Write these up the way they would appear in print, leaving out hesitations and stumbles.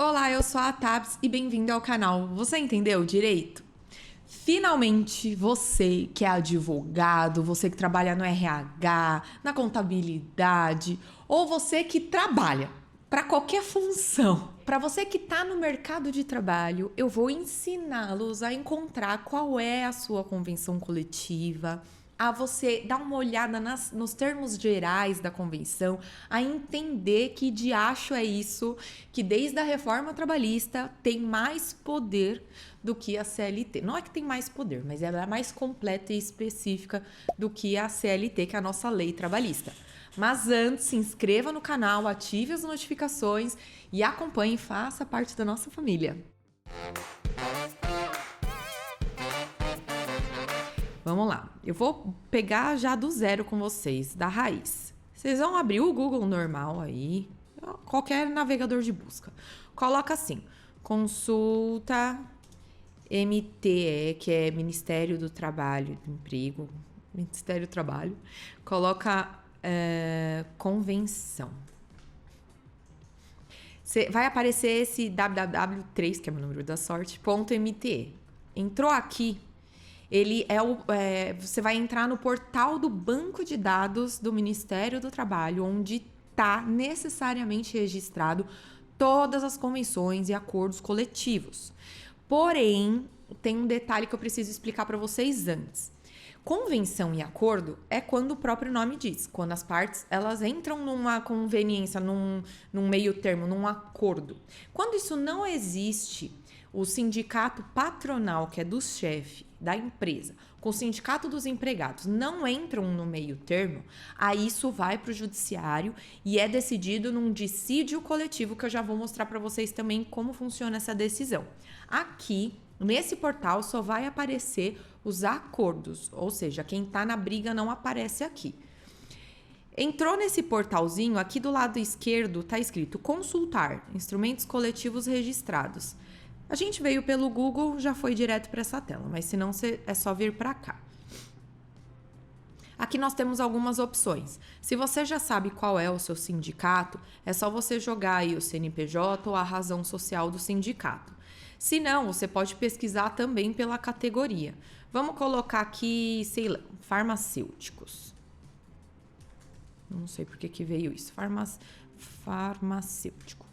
Olá, eu sou a Tabs e bem-vindo ao canal. Você entendeu direito? Finalmente, você que é advogado, você que trabalha no RH, na contabilidade, ou você que trabalha para qualquer função, para você que está no mercado de trabalho, eu vou ensiná-los a encontrar qual é a sua convenção coletiva, a você dar uma olhada nos termos gerais da convenção, a entender que diacho é isso, que desde a reforma trabalhista tem mais poder do que a CLT. Não é que tem mais poder, mas ela é mais completa e específica do que a CLT, que é a nossa lei trabalhista. Mas antes, se inscreva no canal, ative as notificações e acompanhe e faça parte da nossa família. Vamos lá, eu vou pegar já do zero com vocês, da raiz. Vocês vão abrir o Google normal aí, qualquer navegador de busca. Coloca assim, consulta MTE, que é Ministério do Trabalho, do Emprego, Ministério do Trabalho. Coloca convenção. Vai aparecer esse www3, que é o número da sorte, .mte. Entrou aqui, ele você vai entrar no portal do banco de dados do Ministério do Trabalho, onde está necessariamente registrado todas as convenções e acordos coletivos. Porém, tem um detalhe que eu preciso explicar para vocês antes. Convenção e acordo é quando o próprio nome diz, quando as partes elas entram numa conveniência, num meio termo, num acordo. Quando isso não existe, o sindicato patronal, que é do chefe da empresa, com o sindicato dos empregados, não entram no meio termo, aí isso vai para o judiciário e é decidido num dissídio coletivo, que eu já vou mostrar para vocês também como funciona essa decisão. Aqui, nesse portal, só vai aparecer os acordos, ou seja, quem está na briga não aparece aqui. Entrou nesse portalzinho, aqui do lado esquerdo está escrito consultar, instrumentos coletivos registrados. A gente veio pelo Google, já foi direto para essa tela, mas se não, é só vir para cá. Aqui nós temos algumas opções. Se você já sabe qual é o seu sindicato, é só você jogar aí o CNPJ ou a razão social do sindicato. Se não, você pode pesquisar também pela categoria. Vamos colocar aqui, sei lá, farmacêuticos. Não sei por que veio isso. Farmacêutico.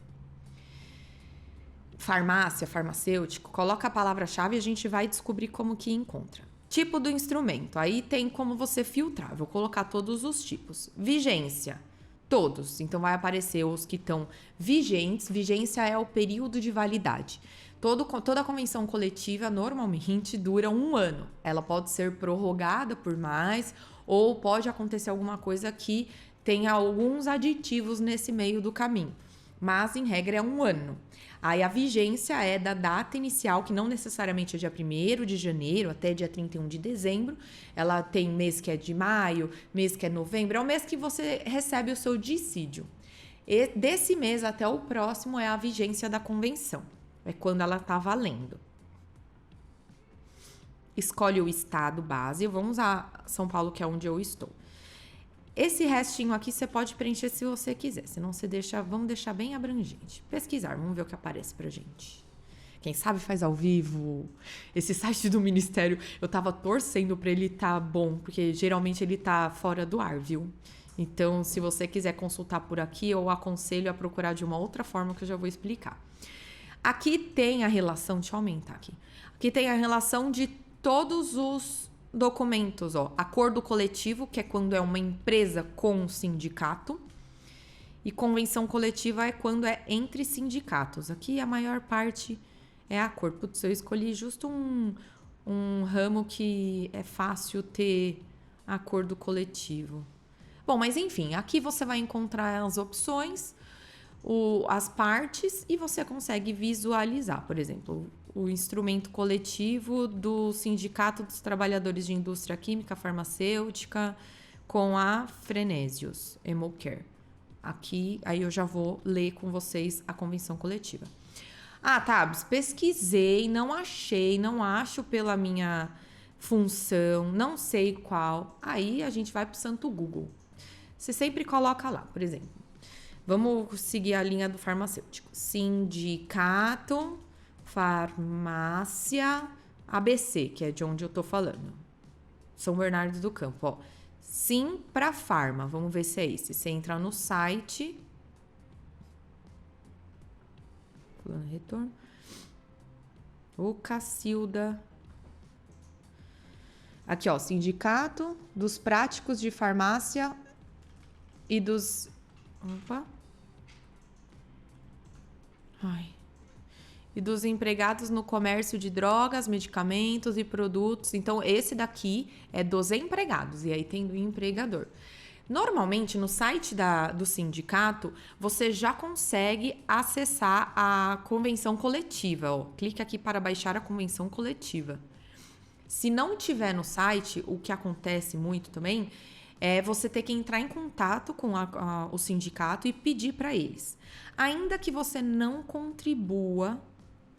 Farmácia, farmacêutico. Coloca a palavra-chave e a gente vai descobrir como que encontra. Tipo do instrumento. Aí tem como você filtrar. Vou colocar todos os tipos. Vigência. Todos. Então vai aparecer os que estão vigentes. Vigência é o período de validade. Toda a convenção coletiva normalmente dura 1 ano. Ela pode ser prorrogada por mais ou pode acontecer alguma coisa que tenha alguns aditivos nesse meio do caminho. Mas, em regra, é 1 ano. Aí a vigência é da data inicial, que não necessariamente é dia 1º de janeiro até dia 31 de dezembro. Ela tem mês que é de maio, mês que é novembro. É o mês que você recebe o seu dissídio. E desse mês até o próximo é a vigência da convenção. É quando ela está valendo. Escolhe o estado base. Vamos a São Paulo, que é onde eu estou. Esse restinho aqui você pode preencher se você quiser. Senão vamos deixar bem abrangente. Pesquisar, vamos ver o que aparece pra gente. Quem sabe faz ao vivo. Esse site do Ministério, eu tava torcendo pra ele tá bom, porque geralmente ele tá fora do ar, viu? Então, se você quiser consultar por aqui, eu aconselho a procurar de uma outra forma que eu já vou explicar. Aqui tem a relação, deixa eu aumentar aqui. Aqui tem a relação de todos os documentos, ó. Acordo coletivo, que é quando é uma empresa com um sindicato. E convenção coletiva é quando é entre sindicatos. Aqui a maior parte é acordo. Putz, eu escolhi justo um ramo que é fácil ter acordo coletivo. Bom, mas enfim, aqui você vai encontrar as opções, as partes, e você consegue visualizar, por exemplo, o instrumento coletivo do Sindicato dos Trabalhadores de Indústria Química Farmacêutica com a Fresenius Hemocare. Aqui, aí eu já vou ler com vocês a convenção coletiva. Ah, Tabs, pesquisei, não achei, não acho pela minha função, não sei qual. Aí a gente vai para o santo Google. Você sempre coloca lá, por exemplo, Vamos seguir a linha do farmacêutico. Sindicato, farmácia, ABC, que é de onde eu tô falando. São Bernardo do Campo, ó. Sim para farma. Vamos ver se é esse. Você entra no site. Pulando retorno. O Cacilda. Aqui, ó. Sindicato dos práticos de farmácia e dos... Opa. Ai. E dos empregados no comércio de drogas, medicamentos e produtos. Então, esse daqui é dos empregados. E aí tem do empregador. Normalmente, no site do sindicato, você já consegue acessar a convenção coletiva. Ó. Clique aqui para baixar a convenção coletiva. Se não tiver no site, o que acontece muito também é você ter que entrar em contato com o sindicato e pedir para eles. Ainda que você não contribua,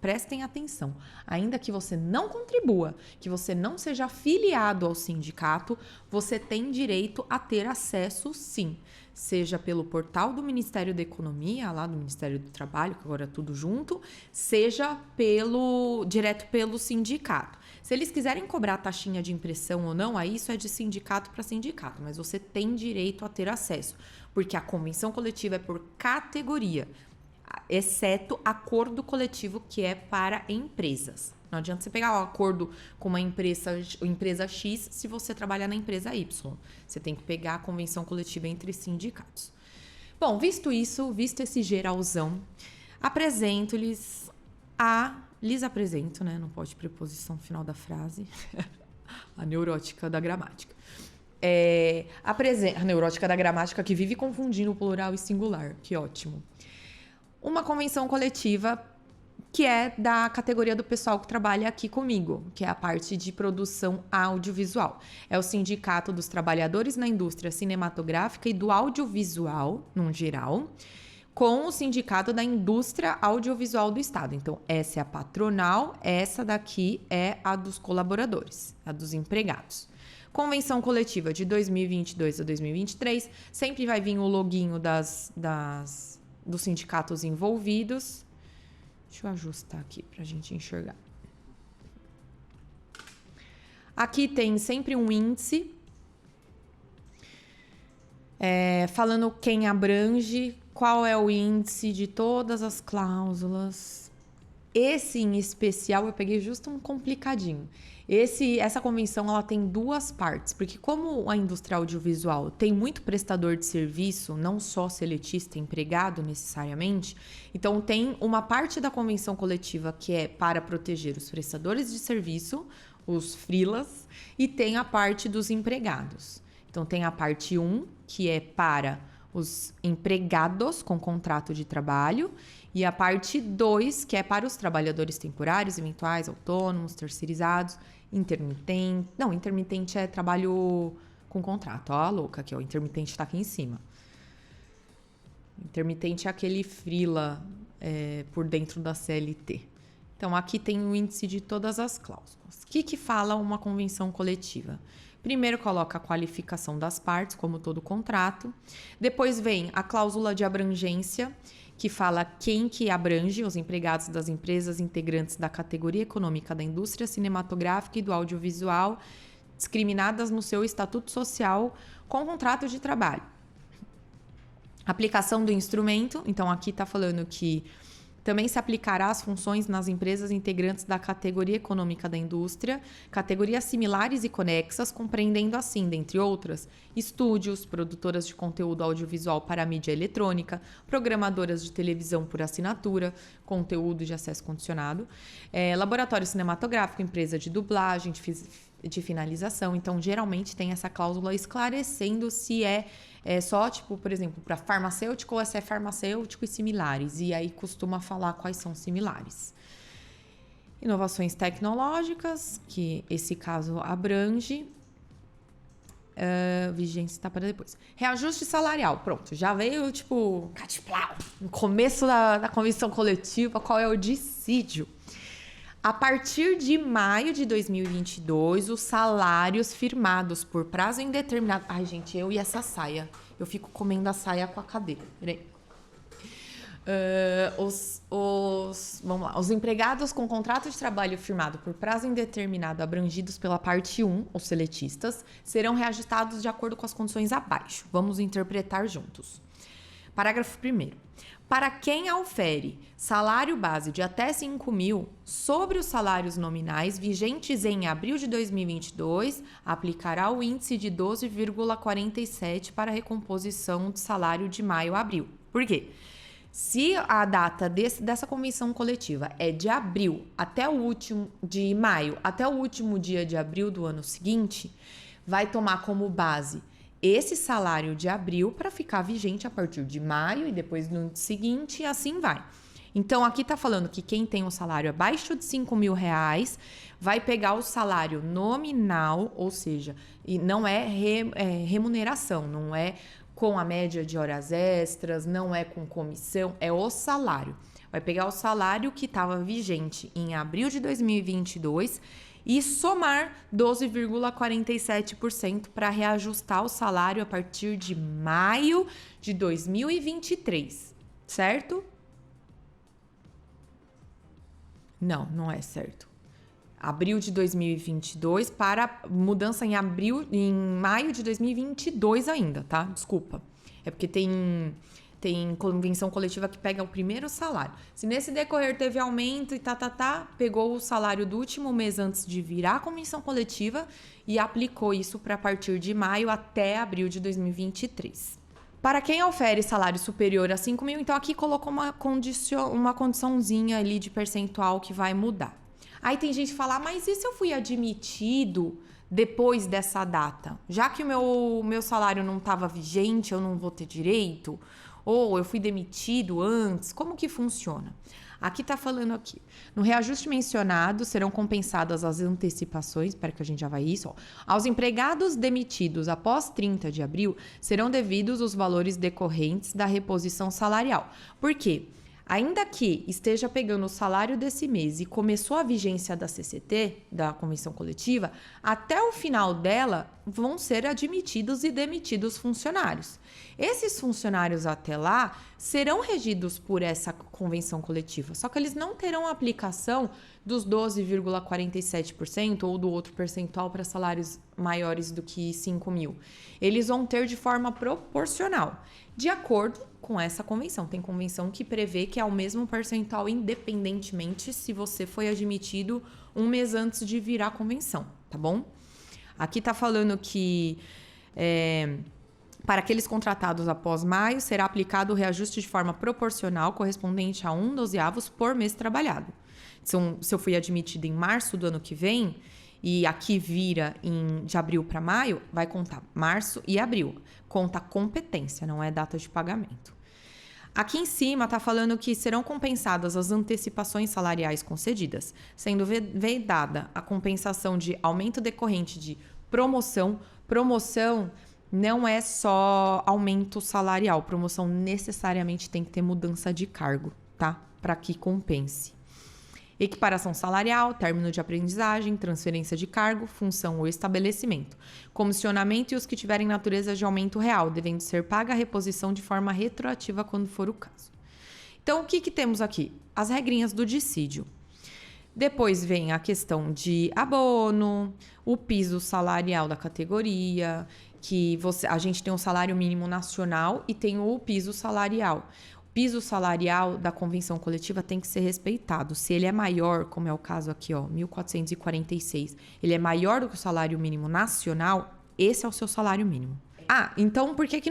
prestem atenção, ainda que você não contribua, que você não seja afiliado ao sindicato, você tem direito a ter acesso, sim. Seja pelo portal do Ministério da Economia, lá do Ministério do Trabalho, que agora é tudo junto, seja direto pelo sindicato. Se eles quiserem cobrar taxinha de impressão ou não, aí isso é de sindicato para sindicato, mas você tem direito a ter acesso, porque a convenção coletiva é por categoria, exceto acordo coletivo que é para empresas. Não adianta você pegar o acordo com uma empresa X se você trabalhar na empresa Y. Você tem que pegar a convenção coletiva entre sindicatos. Bom, visto isso, visto esse geralzão, lhes apresento, né? Não pode preposição final da frase. A neurótica da gramática. A neurótica da gramática que vive confundindo o plural e singular. Que ótimo. Uma convenção coletiva que é da categoria do pessoal que trabalha aqui comigo, que é a parte de produção audiovisual. É o Sindicato dos Trabalhadores na Indústria Cinematográfica e do Audiovisual, num geral, com o Sindicato da Indústria Audiovisual do Estado. Então, essa é a patronal, essa daqui é a dos colaboradores, a dos empregados. Convenção coletiva de 2022 a 2023, sempre vai vir o loginho dos sindicatos envolvidos. Deixa eu ajustar aqui para a gente enxergar. Aqui tem sempre um índice, falando quem abrange, qual é o índice de todas as cláusulas. Esse em especial eu peguei justo um complicadinho. Essa convenção ela tem duas partes, porque como a indústria audiovisual tem muito prestador de serviço, não só seletista, empregado necessariamente, então tem uma parte da convenção coletiva que é para proteger os prestadores de serviço, os freelas, e tem a parte dos empregados. Então tem a parte 1, que é para os empregados com contrato de trabalho, e a parte 2, que é para os trabalhadores temporários, eventuais, autônomos, terceirizados, intermitente. Não, intermitente é trabalho com contrato. Ó, a louca aqui, ó. Intermitente tá aqui em cima. Intermitente é aquele freela por dentro da CLT. Então, aqui tem o índice de todas as cláusulas. O que fala uma convenção coletiva? Primeiro coloca a qualificação das partes, como todo contrato. Depois vem a cláusula de abrangência, que fala quem que abrange os empregados das empresas integrantes da categoria econômica da indústria cinematográfica e do audiovisual, discriminadas no seu estatuto social com contrato de trabalho. Aplicação do instrumento, então aqui está falando que também se aplicará às funções nas empresas integrantes da categoria econômica da indústria, categorias similares e conexas, compreendendo assim, dentre outras, estúdios, produtoras de conteúdo audiovisual para a mídia eletrônica, programadoras de televisão por assinatura, conteúdo de acesso condicionado, laboratório cinematográfico, empresa de dublagem, de finalização. Então, geralmente tem essa cláusula esclarecendo se é só, tipo, por exemplo, para farmacêutico ou se é farmacêutico e similares. E aí costuma falar quais são similares. Inovações tecnológicas, que esse caso abrange. Vigência está para depois. Reajuste salarial. Pronto, já veio, tipo, catiplau, no começo da convenção coletiva, qual é o dissídio. A partir de maio de 2022, os salários firmados por prazo indeterminado... Ai, gente, eu e essa saia. Eu fico comendo a saia com a cadeira. Peraí. Vamos lá. Os empregados com contrato de trabalho firmado por prazo indeterminado abrangidos pela parte 1, os seletistas, serão reajustados de acordo com as condições abaixo. Vamos interpretar juntos. Parágrafo 1º. Para quem aufere salário base de até 5 mil sobre os salários nominais vigentes em abril de 2022, aplicará o índice de 12,47 para a recomposição de salário de maio a abril. Por quê? Se a data dessa convenção coletiva é de maio até o último dia de abril do ano seguinte, vai tomar como base esse salário de abril para ficar vigente a partir de maio e depois no seguinte e assim vai. Então, aqui está falando que quem tem um salário abaixo de 5 mil reais vai pegar o salário nominal, ou seja, e não é remuneração, não é com a média de horas extras, não é com comissão, é o salário. Vai pegar o salário que estava vigente em abril de 2022 e somar 12,47% para reajustar o salário a partir de maio de 2023, certo? Não é certo. Abril de 2022 para mudança em maio de 2022 ainda, tá? Desculpa. É porque tem convenção coletiva que pega o primeiro salário. Se nesse decorrer teve aumento e pegou o salário do último mês antes de virar a convenção coletiva e aplicou isso para partir de maio até abril de 2023. Para quem ofere salário superior a 5 mil, então aqui colocou uma condiçãozinha ali de percentual que vai mudar. Aí tem gente que fala, mas e se eu fui admitido depois dessa data? Já que o meu salário não estava vigente, eu não vou ter direito? Ou eu fui demitido antes? Como que funciona? Aqui está falando aqui. No reajuste mencionado, serão compensadas as antecipações, espera que a gente já vai isso, ó. Aos empregados demitidos após 30 de abril, serão devidos os valores decorrentes da reposição salarial. Por quê? Ainda que esteja pegando o salário desse mês e começou a vigência da CCT, da Convenção Coletiva, até o final dela vão ser admitidos e demitidos funcionários. Esses funcionários até lá serão regidos por essa Convenção Coletiva, só que eles não terão aplicação dos 12,47% ou do outro percentual para salários maiores do que 5 mil. Eles vão ter de forma proporcional, de acordo com essa convenção. Tem convenção que prevê que é o mesmo percentual independentemente se você foi admitido um mês antes de virar a convenção, tá bom? Aqui tá falando que para aqueles contratados após maio, será aplicado o reajuste de forma proporcional correspondente a 1/12 por mês trabalhado. Se eu fui admitido em março do ano que vem e aqui vira de abril para maio, vai contar março e abril. Conta competência, não é data de pagamento. Aqui em cima está falando que serão compensadas as antecipações salariais concedidas, sendo vedada a compensação de aumento decorrente de promoção. Promoção não é só aumento salarial, promoção necessariamente tem que ter mudança de cargo, tá? Para que compense. Equiparação salarial, término de aprendizagem, transferência de cargo, função ou estabelecimento. Comissionamento e os que tiverem natureza de aumento real, devendo ser paga a reposição de forma retroativa quando for o caso. Então, o que temos aqui? As regrinhas do dissídio. Depois vem a questão de abono, o piso salarial da categoria, que a gente tem um salário mínimo nacional e tem o piso salarial. Piso salarial da convenção coletiva tem que ser respeitado. Se ele é maior, como é o caso aqui, ó, 1.446, ele é maior do que o salário mínimo nacional, esse é o seu salário mínimo. Então por que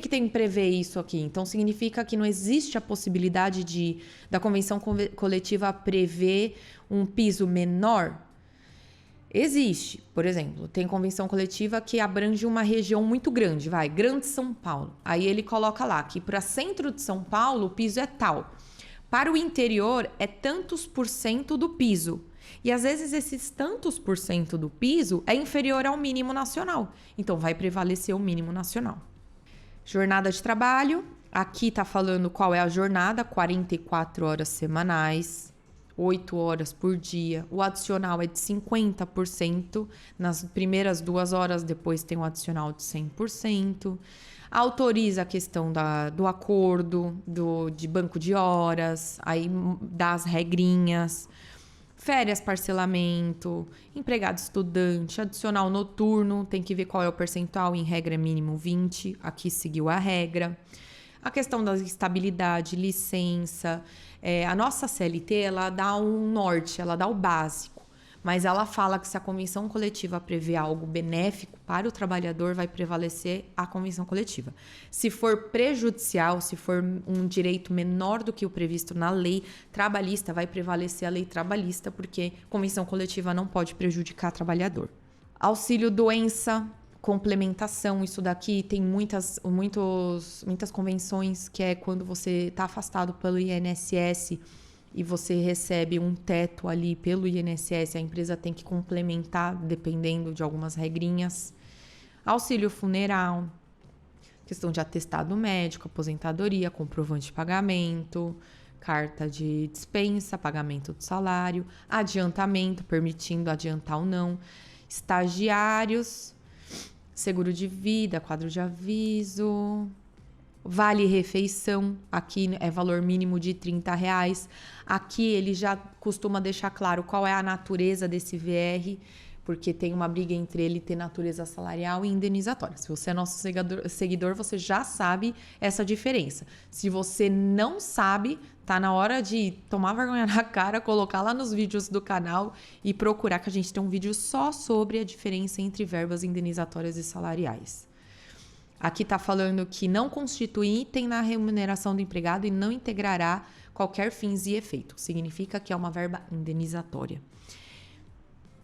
tem que prever isso aqui? Então significa que não existe a possibilidade da convenção coletiva prever um piso menor? Existe, por exemplo, tem convenção coletiva que abrange uma região muito grande, Grande São Paulo. Aí ele coloca lá que para centro de São Paulo o piso é tal. Para o interior é tantos por cento do piso. E às vezes esses tantos por cento do piso é inferior ao mínimo nacional. Então vai prevalecer o mínimo nacional. Jornada de trabalho. Aqui está falando qual é a jornada, 44 horas semanais. 8 horas por dia. O adicional é de 50% nas primeiras 2 horas, depois tem um adicional de 100%. Autoriza a questão do acordo, de banco de horas, aí dá as regrinhas. Férias, parcelamento, empregado estudante, adicional noturno, tem que ver qual é o percentual, em regra é mínimo 20, aqui seguiu a regra. A questão da estabilidade, licença, a nossa CLT, ela dá um norte, ela dá o básico, mas ela fala que se a convenção coletiva prevê algo benéfico para o trabalhador, vai prevalecer a convenção coletiva. Se for prejudicial, se for um direito menor do que o previsto na lei trabalhista, vai prevalecer a lei trabalhista, porque convenção coletiva não pode prejudicar o trabalhador. Auxílio doença, complementação, isso daqui tem muitas convenções, que é quando você está afastado pelo INSS e você recebe um teto ali pelo INSS, a empresa tem que complementar dependendo de algumas regrinhas. Auxílio funeral, questão de atestado médico, aposentadoria, comprovante de pagamento, carta de dispensa, pagamento do salário, adiantamento, permitindo adiantar ou não, estagiários, seguro de vida, quadro de aviso, vale refeição, aqui é valor mínimo de R$30. Aqui ele já costuma deixar claro qual é a natureza desse VR, porque tem uma briga entre ele ter natureza salarial e indenizatória. Se você é nosso seguidor, você já sabe essa diferença. Se você não sabe, tá na hora de tomar vergonha na cara, colocar lá nos vídeos do canal e procurar, que a gente tem um vídeo só sobre a diferença entre verbas indenizatórias e salariais. Aqui está falando que não constitui item na remuneração do empregado e não integrará qualquer fins e efeito. Significa que é uma verba indenizatória.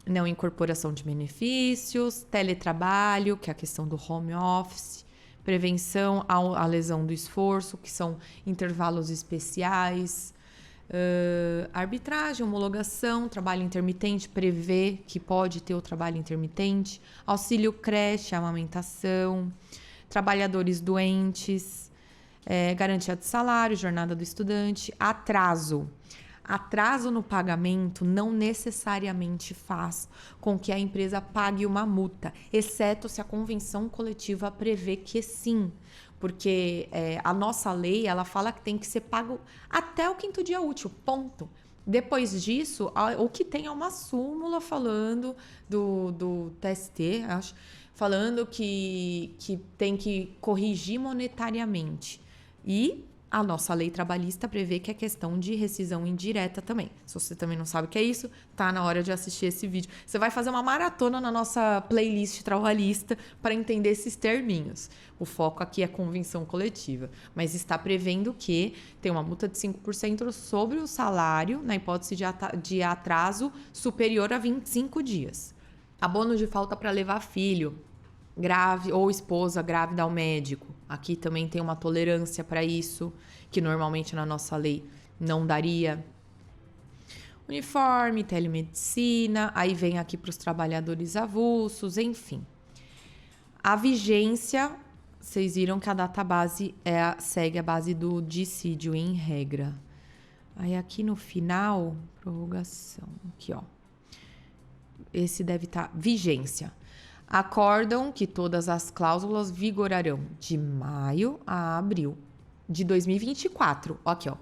Não incorporação de benefícios, teletrabalho, que é a questão do home office, prevenção à lesão do esforço, que são intervalos especiais, arbitragem, homologação, trabalho intermitente, prevê que pode ter o trabalho intermitente, auxílio creche, amamentação, trabalhadores doentes, garantia de salário, jornada do estudante, atraso. Atraso no pagamento não necessariamente faz com que a empresa pague uma multa, exceto se a convenção coletiva prevê que sim, porque a nossa lei, ela fala que tem que ser pago até o 5º dia útil, ponto. Depois disso, o que tem é uma súmula falando do TST, acho, falando que tem que corrigir monetariamente. E a nossa lei trabalhista prevê que é questão de rescisão indireta também. Se você também não sabe o que é isso, tá na hora de assistir esse vídeo. Você vai fazer uma maratona na nossa playlist trabalhista para entender esses terminhos. O foco aqui é convenção coletiva, mas está prevendo que tem uma multa de 5% sobre o salário na hipótese de atraso superior a 25 dias. Abono de falta para levar filho grave ou esposa grávida ao médico. Aqui também tem uma tolerância para isso, que normalmente na nossa lei não daria. Uniforme, telemedicina, aí vem aqui para os trabalhadores avulsos, enfim. A vigência, vocês viram que a database segue a base do dissídio em regra. Aí aqui no final, prorrogação, aqui ó. Esse deve estar vigência. Acordam que todas as cláusulas vigorarão de maio a abril de 2024. Aqui, ó.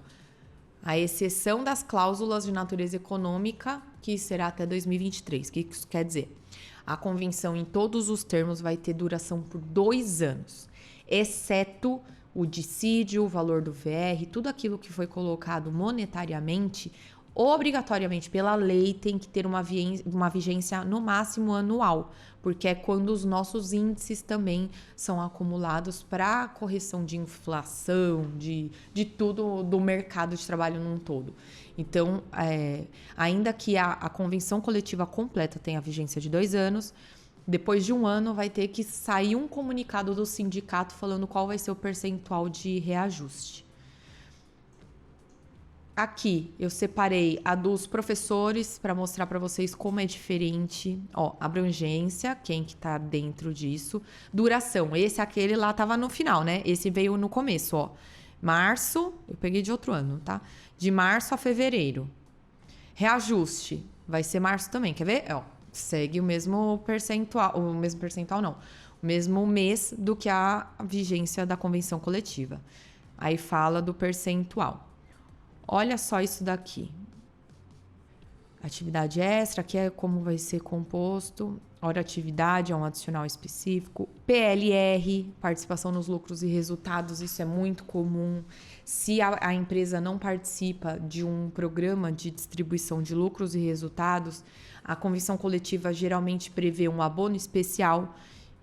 A exceção das cláusulas de natureza econômica, que será até 2023. O que isso quer dizer? A convenção, em todos os termos, vai ter duração por 2 anos, exceto o dissídio, o valor do VR, tudo aquilo que foi colocado monetariamente, obrigatoriamente pela lei tem que ter uma vigência no máximo anual, porque é quando os nossos índices também são acumulados para correção de inflação, de tudo do mercado de trabalho num todo. Então, ainda que a convenção coletiva completa tenha vigência de 2 anos, depois de 1 ano vai ter que sair um comunicado do sindicato falando qual vai ser o percentual de reajuste. Aqui eu separei a dos professores para mostrar para vocês como é diferente. Ó, abrangência, quem que tá dentro disso. Duração, aquele lá tava no final, né? Esse veio no começo, ó. Março, eu peguei de outro ano, tá? De março a fevereiro. Reajuste. Vai ser março também. Quer ver? Ó, segue o mesmo percentual. O mesmo percentual, não. O mesmo mês do que a vigência da convenção coletiva. Aí fala do percentual. Olha só isso daqui. Atividade extra, aqui é como vai ser composto. Hora atividade é um adicional específico. PLR, participação nos lucros e resultados, isso é muito comum. Se a empresa não participa de um programa de distribuição de lucros e resultados, a convenção coletiva geralmente prevê um abono especial,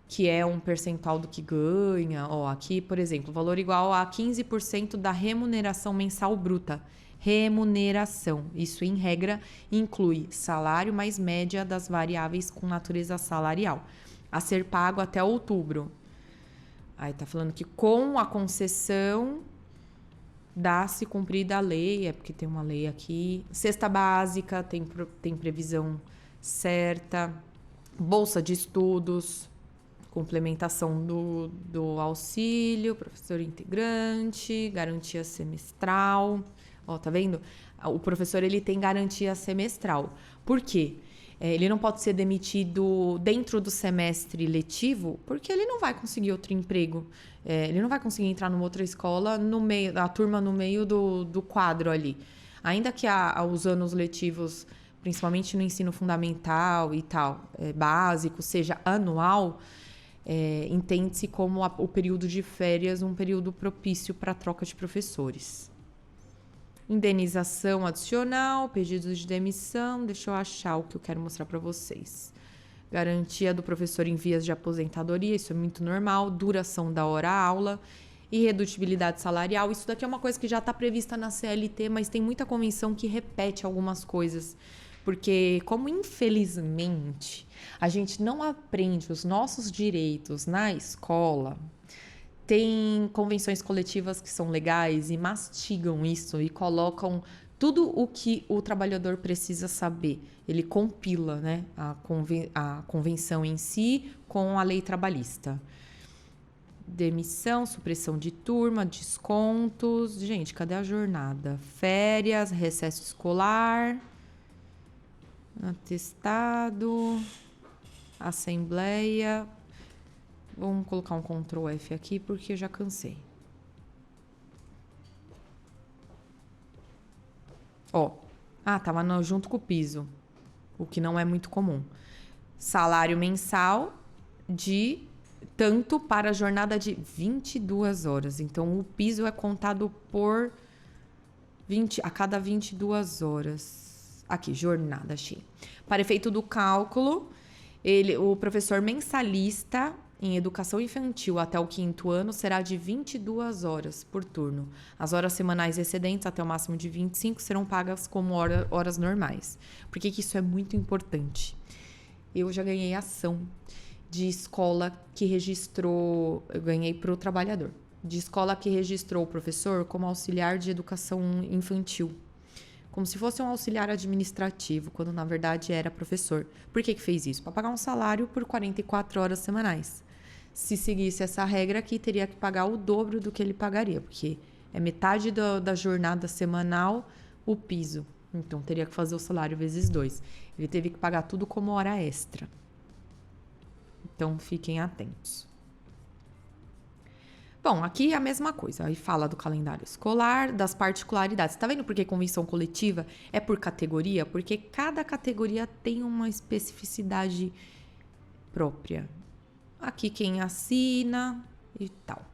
que é um percentual do que ganha. Ó, aqui, por exemplo, valor igual a 15% da remuneração mensal bruta. Remuneração. Isso, em regra, inclui salário mais média das variáveis com natureza salarial, a ser pago até outubro. Aí tá falando que com a concessão dá-se cumprida a lei, é porque tem uma lei aqui. Cesta básica, tem previsão certa. Bolsa de estudos, complementação do auxílio, professor integrante, garantia semestral. Ó, tá vendo? O professor, ele tem garantia semestral. Por quê? Ele não pode ser demitido dentro do semestre letivo, porque ele não vai conseguir outro emprego. Ele não vai conseguir entrar numa outra escola, no meio, a turma no meio do quadro ali. Ainda que os anos letivos, principalmente no ensino fundamental e tal, básico, seja anual, entende-se como o período de férias um período propício para a troca de professores. Indenização adicional, pedidos de demissão. Deixa eu achar o que eu quero mostrar para vocês. Garantia do professor em vias de aposentadoria, isso é muito normal. Duração da hora-aula. Irredutibilidade salarial. Isso daqui é uma coisa que já está prevista na CLT, mas tem muita convenção que repete algumas coisas. Porque, como infelizmente a gente não aprende os nossos direitos na escola, tem convenções coletivas que são legais e mastigam isso e colocam tudo o que o trabalhador precisa saber. Ele compila, né, a convenção em si com a lei trabalhista. Demissão, supressão de turma, descontos. Gente, cadê a jornada? Férias, recesso escolar, atestado, assembleia. Vamos colocar um Ctrl F aqui, porque eu já cansei. Ó. Tava junto com o piso, o que não é muito comum. Salário mensal de tanto para a jornada de 22 horas. Então, o piso é contado por a cada 22 horas. Aqui, jornada, achei. Para efeito do cálculo, o professor mensalista em educação infantil até o 5º ano será de 22 horas por turno. As horas semanais excedentes até o máximo de 25 serão pagas como horas normais. Por que isso é muito importante? Eu já ganhei ação de escola que registrou... Eu ganhei para o trabalhador. De escola que registrou o professor como auxiliar de educação infantil. Como se fosse um auxiliar administrativo, quando na verdade era professor. Por que fez isso? Para pagar um salário por 44 horas semanais. Se seguisse essa regra aqui, teria que pagar o dobro do que ele pagaria, porque é metade da jornada semanal o piso. Então, teria que fazer o salário vezes 2. Ele teve que pagar tudo como hora extra. Então, fiquem atentos. Bom, aqui é a mesma coisa. Aí fala do calendário escolar, das particularidades. Tá vendo por que convenção coletiva é por categoria? Porque cada categoria tem uma especificidade própria. Aqui quem assina e tal.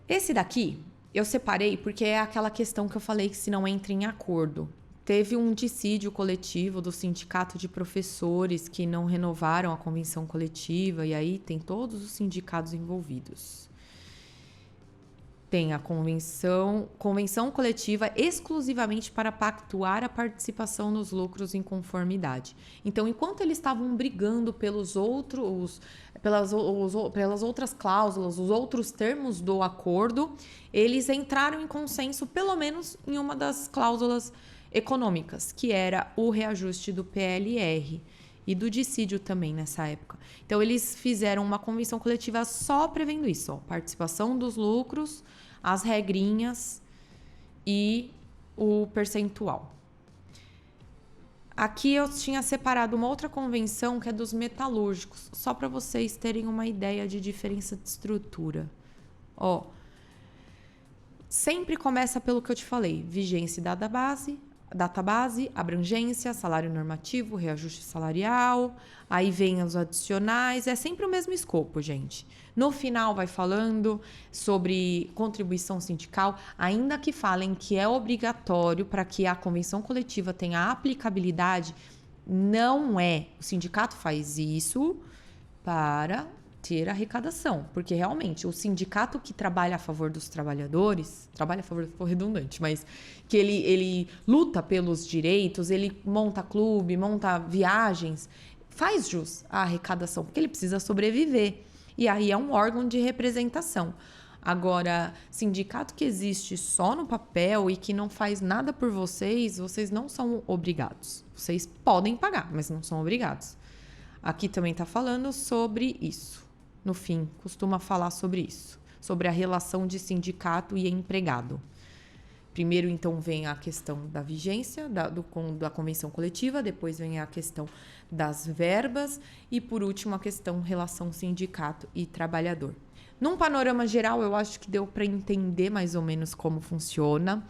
Esse daqui eu separei porque é aquela questão que eu falei que se não entra em acordo. Teve um dissídio coletivo do sindicato de professores que não renovaram a convenção coletiva e aí tem todos os sindicatos envolvidos. Tem a convenção coletiva exclusivamente para pactuar a participação nos lucros em conformidade. Então, enquanto eles estavam brigando pelas outras cláusulas, os outros termos do acordo, eles entraram em consenso, pelo menos em uma das cláusulas econômicas, que era o reajuste do PLR e do dissídio também nessa época. Então, eles fizeram uma convenção coletiva só prevendo isso, ó, participação dos lucros, as regrinhas e o percentual. Aqui eu tinha separado uma outra convenção que é dos metalúrgicos, só para vocês terem uma ideia de diferença de estrutura. Ó, sempre começa pelo que eu te falei: vigência e database, abrangência, salário normativo, reajuste salarial, aí vem os adicionais, é sempre o mesmo escopo, gente. No final vai falando sobre contribuição sindical, ainda que falem que é obrigatório para que a convenção coletiva tenha aplicabilidade, não é. O sindicato faz isso para ter arrecadação, porque realmente o sindicato que trabalha a favor dos trabalhadores, trabalha a favor, ficou redundante, mas que ele luta pelos direitos, ele monta clube, monta viagens, faz jus à arrecadação, porque ele precisa sobreviver. E aí é um órgão de representação. Agora, sindicato que existe só no papel e que não faz nada por vocês, vocês não são obrigados. Vocês podem pagar, mas não são obrigados. Aqui também está falando sobre isso. No fim, costuma falar sobre isso, sobre a relação de sindicato e empregado. Primeiro, então, vem a questão da vigência da convenção coletiva, depois vem a questão das verbas e, por último, a questão relação sindicato e trabalhador. Num panorama geral, eu acho que deu para entender mais ou menos como funciona.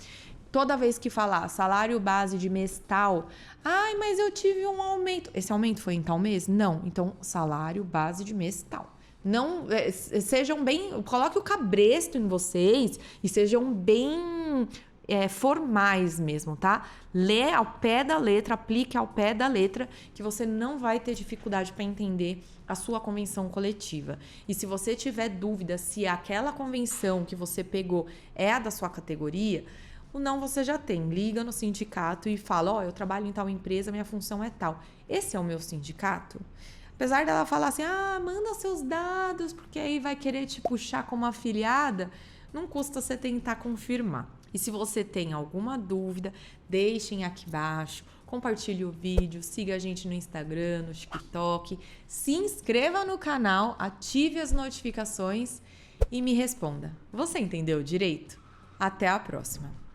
Toda vez que falar salário base de mês tal, ai, mas eu tive um aumento. Esse aumento foi em tal mês? Não. Então, salário base de mês tal. Não, sejam bem, coloque o cabresto em vocês e sejam bem formais mesmo, tá? Lê ao pé da letra, aplique ao pé da letra, que você não vai ter dificuldade para entender a sua convenção coletiva. E se você tiver dúvida se aquela convenção que você pegou é a da sua categoria, o não você já tem. Liga no sindicato e fala: ó, eu trabalho em tal empresa, minha função é tal. Esse é o meu sindicato? Apesar dela falar assim: ah, manda seus dados, porque aí vai querer te puxar como afiliada, não custa você tentar confirmar. E se você tem alguma dúvida, deixem aqui embaixo, compartilhe o vídeo, siga a gente no Instagram, no TikTok, se inscreva no canal, ative as notificações e me responda. Você entendeu direito? Até a próxima!